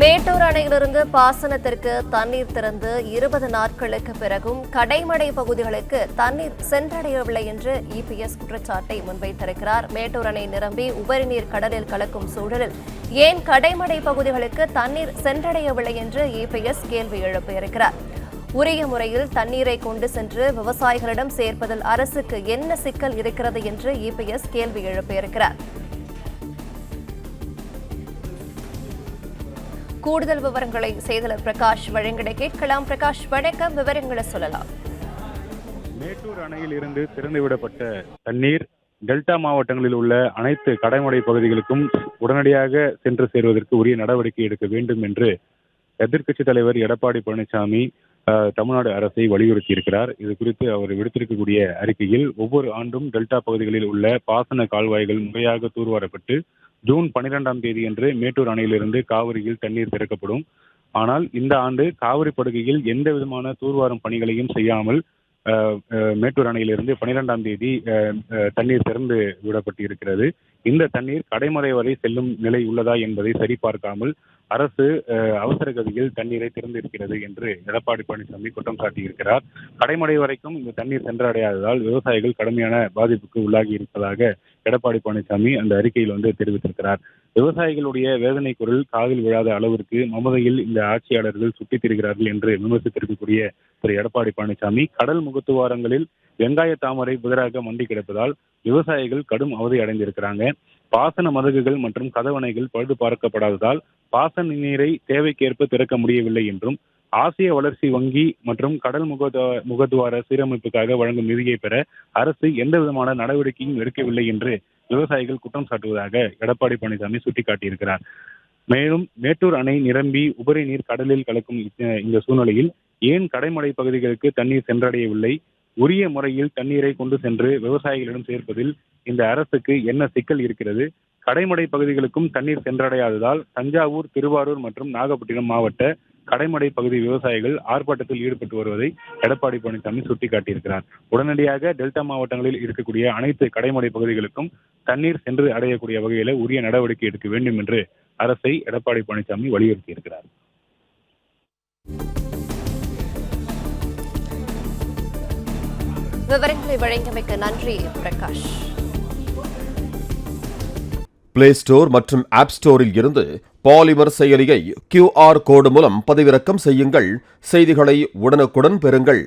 மேட்டூர் அணையிலிருந்து பாசனத்திற்கு தண்ணீர் திறந்து 20 நாட்களுக்கு பிறகும் கடைமடை பகுதிகளுக்கு தண்ணீர் சென்றடையவில்லை என்று இபிஎஸ் குற்றச்சாட்டை முன்வைத்திருக்கிறார். மேட்டூர் அணை நிரம்பி உபரிநீர் கடலில் கலக்கும் சூழலில் ஏன் கடைமடை பகுதிகளுக்கு தண்ணீர் சென்றடையவில்லை என்று இபிஎஸ் கேள்வி எழுப்பியிருக்கிறார். உரிய முறையில் தண்ணீரை கொண்டு சென்று விவசாயிகளிடம் சேர்ப்பதில் அரசுக்கு என்ன சிக்கல் இருக்கிறது என்று இபிஎஸ் கேள்வி எழுப்பியிருக்கிறார். கூடுதல் விவரங்களை செய்தியாளர் பிரகாஷ் வழங்கிட கேட்கலாம். பிரகாஷ், வணக்கம். விவரங்களை சொல்லலாம். மேட்டூர் அணையில் இருந்து திறந்துவிடப்பட்ட தண்ணீர் டெல்டா மாவட்டங்களில் உள்ள அனைத்து கடைமடை பகுதிகளுக்கும் உடனடியாக சென்று சேருவதற்கு உரிய நடவடிக்கை எடுக்க வேண்டும் என்று எதிர்க்கட்சித் தலைவர் எடப்பாடி பழனிசாமி தமிழ்நாடு அரசை வலியுறுத்தி இருக்கிறார். இது குறித்து அவர் விடுத்திருக்கக்கூடிய அறிக்கையில் ஒவ்வொரு ஆண்டும் டெல்டா பகுதிகளில் உள்ள பாசன கால்வாய்கள் முறையாக தூர்வாரப்பட்டு ஜூன் 12ஆம் தேதி அன்று மேட்டூர் அணையிலிருந்து காவிரியில் தண்ணீர் திறக்கப்படும். ஆனால் இந்த ஆண்டு காவிரி படுகையில் எந்த விதமான தூர்வாரும் பணிகளையும் செய்யாமல் மேட்டூர் அணையிலிருந்து 12ஆம் தேதி தண்ணீர் திறந்து விடப்பட்டு இருக்கிறது. இந்த தண்ணீர் கடைமடை வரை செல்லும் நிலை உள்ளதா என்பதை சரிபார்க்காமல் அரசு அவசர கதியில் தண்ணீரை திறந்திருக்கிறது என்று எடப்பாடி பழனிசாமி குற்றம் சாட்டியிருக்கிறார். கடைமடை வரைக்கும் இந்த தண்ணீர் சென்றடையாததால் விவசாயிகள் கடுமையான பாதிப்புக்கு உள்ளாகி இருப்பதாக எடப்பாடி பழனிசாமி அந்த அறிக்கையில் தெரிவித்திருக்கிறார். விவசாயிகளுடைய வேதனை குரல் காதில் விழாத அளவிற்கு மமதையில் இந்த ஆட்சியாளர்கள் சுட்டித் திரிகிறார்கள் என்று விமர்சித்திருக்கக்கூடிய திரு எடப்பாடி பழனிசாமி, கடல் முகத்துவாரங்களில் வெங்காய தாமரை புதிராக மண்டி கிடப்பதால் விவசாயிகள் கடும் அவதி அடைந்திருக்கிறாங்க. பாசன மதகுகள் மற்றும் கதவணைகள் பழுது பார்க்கப்படாததால் பாசன நீரை தேவைக்கேற்ப திறக்க முடியவில்லை என்றும், ஆசிய வளர்ச்சி வங்கி மற்றும் கடல் முகத்துவார சீரமைப்புக்காக வழங்கும் நிதியை பெற அரசு எந்த விதமான நடவடிக்கையும் எடுக்கவில்லை என்று விவசாயிகள் குற்றம் சாட்டுவதாக எடப்பாடி பழனிசாமி சுட்டிக்காட்டியிருக்கிறார். மேலும் மேட்டூர் அணை நிரம்பி உபரி நீர் கடலில் கலக்கும் இந்த சூழ்நிலையில் ஏன் கடைமடை பகுதிகளுக்கு தண்ணீர் சென்றடையவில்லை, உரிய முறையில் தண்ணீரை கொண்டு சென்று விவசாயிகளிடம் சேர்ப்பதில் இந்த அரசுக்கு என்ன சிக்கல் இருக்கிறது, கடைமடை பகுதிகளுக்கும் தண்ணீர் சென்றடையாததால் தஞ்சாவூர், திருவாரூர் மற்றும் நாகப்பட்டினம் மாவட்ட கடைமடை பகுதி விவசாயிகள் ஆர்ப்பாட்டத்தில் ஈடுபட்டு வருவதை எடப்பாடி பழனிசாமி சுட்டிக்காட்டியிருக்கிறார். உடனடியாக டெல்டா மாவட்டங்களில் இருக்கக்கூடிய அனைத்து கடைமடை பகுதிகளுக்கும் தண்ணீர் சென்று அடையக்கூடிய வகையில உரிய நடவடிக்கை எடுக்க வேண்டும் என்று அரசை எடப்பாடி பழனிசாமி வலியுறுத்தியிருக்கிறார். விவரங்களை வழங்கியமைக்கு நன்றி பிரகாஷ். பிளே ஸ்டோர் மற்றும் ஆப் ஸ்டோரில் இருந்து பாலிமர் செயலியை QR கோடு மூலம் பதிவிறக்கம் செய்யுங்கள். செய்திகளை உடனுக்குடன் பெறுங்கள்.